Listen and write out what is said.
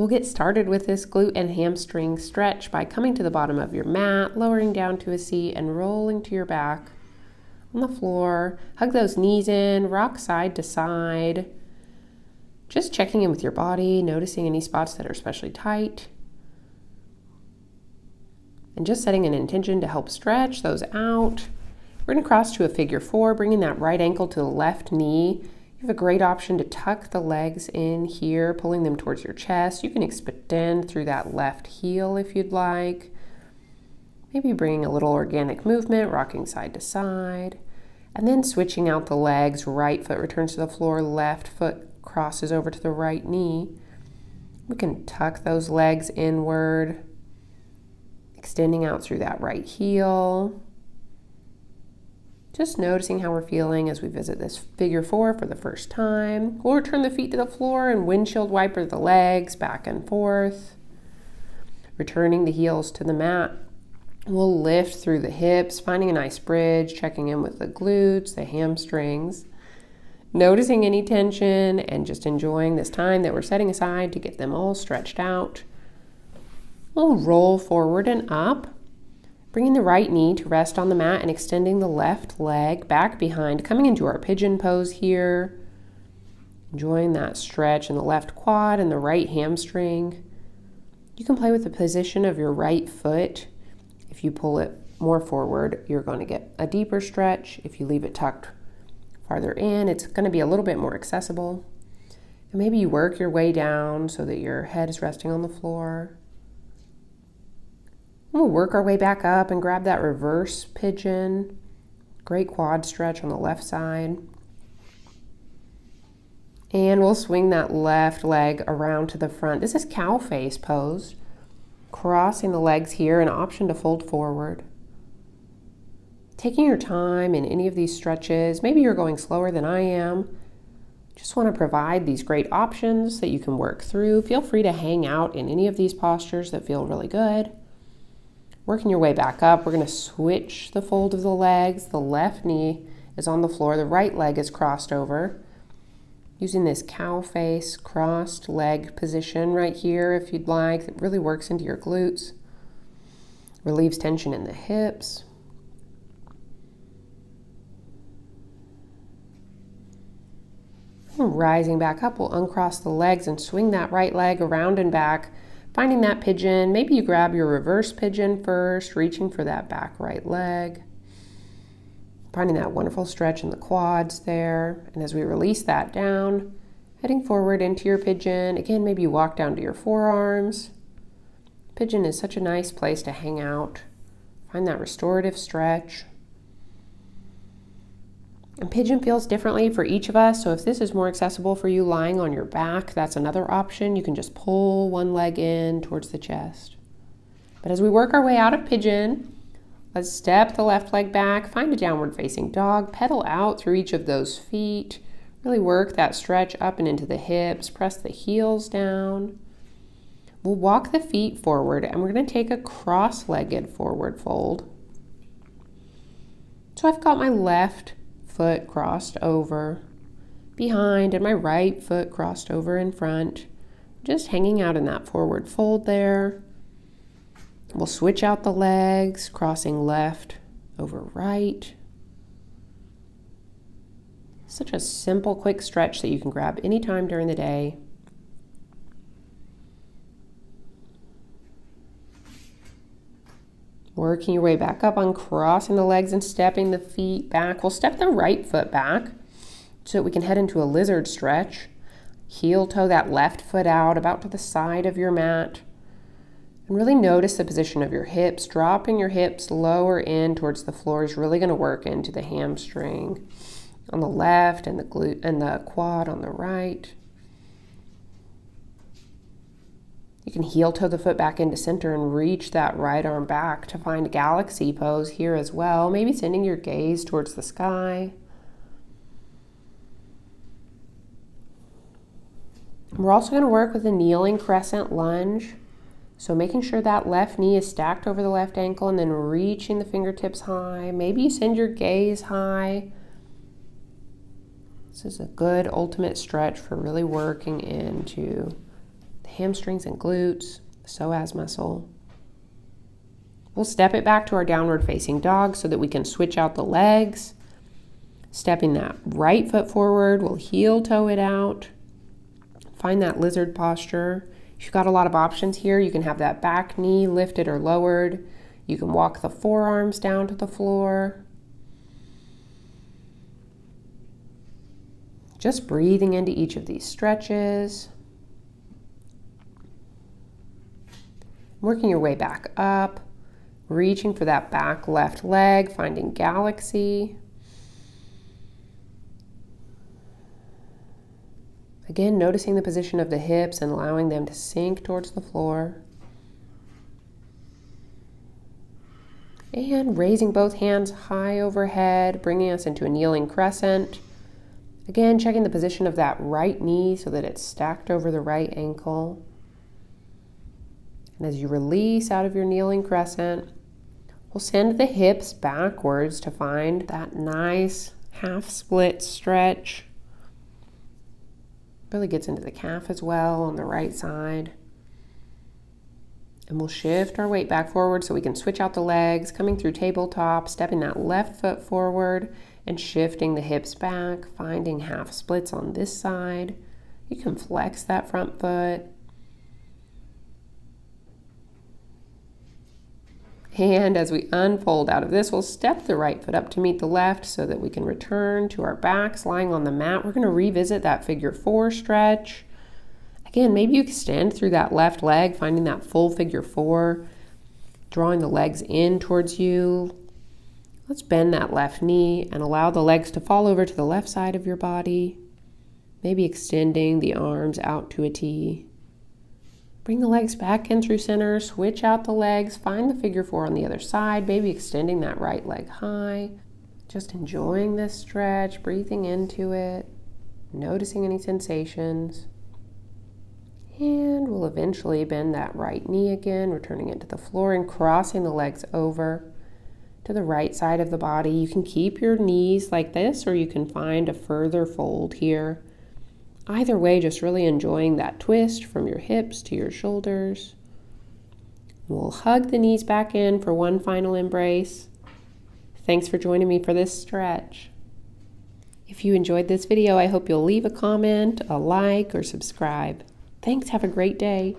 We'll get started with this glute and hamstring stretch by coming to the bottom of your mat, lowering down to a seat, and rolling to your back on the floor. Hug those knees in, rock side to side. Just checking in with your body, noticing any spots that are especially tight. And just setting an intention to help stretch those out. We're going to cross to a figure 4, bringing that right ankle to the left knee. You have a great option to tuck the legs in here, pulling them towards your chest. You can extend through that left heel if you'd like. Maybe bringing a little organic movement, rocking side to side. And then switching out the legs. Right foot returns to the floor, left foot crosses over to the right knee. We can tuck those legs inward, extending out through that right heel. Just noticing how we're feeling as we visit this figure 4 for the first time. We'll return the feet to the floor and windshield wiper the legs back and forth. Returning the heels to the mat. We'll lift through the hips, finding a nice bridge, checking in with the glutes, the hamstrings. Noticing any tension and just enjoying this time that we're setting aside to get them all stretched out. We'll roll forward and up, bringing the right knee to rest on the mat and extending the left leg back behind, coming into our pigeon pose here. Enjoying that stretch in the left quad and the right hamstring. You can play with the position of your right foot. If you pull it more forward, you're going to get a deeper stretch. If you leave it tucked farther in, it's going to be a little bit more accessible. And maybe you work your way down so that your head is resting on the floor. We'll work our way back up and grab that reverse pigeon. Great quad stretch on the left side. And we'll swing that left leg around to the front. This is cow face pose. Crossing the legs here, an option to fold forward. Taking your time in any of these stretches. Maybe you're going slower than I am. Just want to provide these great options that you can work through. Feel free to hang out in any of these postures that feel really good. Working your way back up, we're going to switch the fold of the legs. The left knee is on the floor. The right leg is crossed over. Using this cow face crossed leg position right here if you'd like. It really works into your glutes. Relieves tension in the hips. Rising back up, we'll uncross the legs and swing that right leg around and back, finding that pigeon. Maybe you grab your reverse pigeon first, reaching for that back right leg. Finding that wonderful stretch in the quads there. And as we release that down, heading forward into your pigeon. Again, maybe you walk down to your forearms. Pigeon is such a nice place to hang out. Find that restorative stretch. And pigeon feels differently for each of us, so if this is more accessible for you lying on your back, that's another option. You can just pull one leg in towards the chest. But as we work our way out of pigeon, let's step the left leg back, find a downward facing dog, pedal out through each of those feet, really work that stretch up and into the hips, press the heels down. We'll walk the feet forward and we're going to take a cross-legged forward fold. So I've got my left foot crossed over behind and my right foot crossed over in front, just hanging out in that forward fold there. We'll switch out the legs, crossing left over right. Such a simple, quick stretch that you can grab anytime during the day. Working your way back up, uncrossing the legs and stepping the feet back. We'll step the right foot back so that we can head into a lizard stretch. Heel toe that left foot out about to the side of your mat. And really notice the position of your hips. Dropping your hips lower in towards the floor is really going to work into the hamstring on the left and the glute and the quad on the right. You can heel toe the foot back into center and reach that right arm back to find a galaxy pose here as well. Maybe sending your gaze towards the sky. We're also going to work with a kneeling crescent lunge. So making sure that left knee is stacked over the left ankle and then reaching the fingertips high. Maybe you send your gaze high. This is a good ultimate stretch for really working into the hamstrings and glutes, the psoas muscle. We'll step it back to our downward facing dog so that we can switch out the legs. Stepping that right foot forward, we'll heel toe it out. Find that lizard posture. You've got a lot of options here. You can have that back knee lifted or lowered. You can walk the forearms down to the floor. Just breathing into each of these stretches. Working your way back up, reaching for that back left leg, finding galaxy. Again, noticing the position of the hips and allowing them to sink towards the floor. And raising both hands high overhead, bringing us into a kneeling crescent. Again, checking the position of that right knee so that it's stacked over the right ankle. And as you release out of your kneeling crescent, we'll send the hips backwards to find that nice half split stretch. Really gets into the calf as well on the right side. And we'll shift our weight back forward so we can switch out the legs, coming through tabletop, stepping that left foot forward and shifting the hips back, finding half splits on this side. You can flex that front foot. And as we unfold out of this, we'll step the right foot up to meet the left so that we can return to our backs lying on the mat. We're going to revisit that figure 4 stretch. Again, maybe you extend through that left leg, finding that full figure 4, drawing the legs in towards you. Let's bend that left knee and allow the legs to fall over to the left side of your body, maybe extending the arms out to a T. Bring the legs back in through center, switch out the legs, find the figure 4 on the other side, maybe extending that right leg high. Just enjoying this stretch, breathing into it, noticing any sensations. And we'll eventually bend that right knee again, returning it to the floor and crossing the legs over to the right side of the body. You can keep your knees like this, or you can find a further fold here. Either way, just really enjoying that twist from your hips to your shoulders. We'll hug the knees back in for one final embrace. Thanks for joining me for this stretch. If you enjoyed this video, I hope you'll leave a comment, a like, or subscribe. Thanks, have a great day.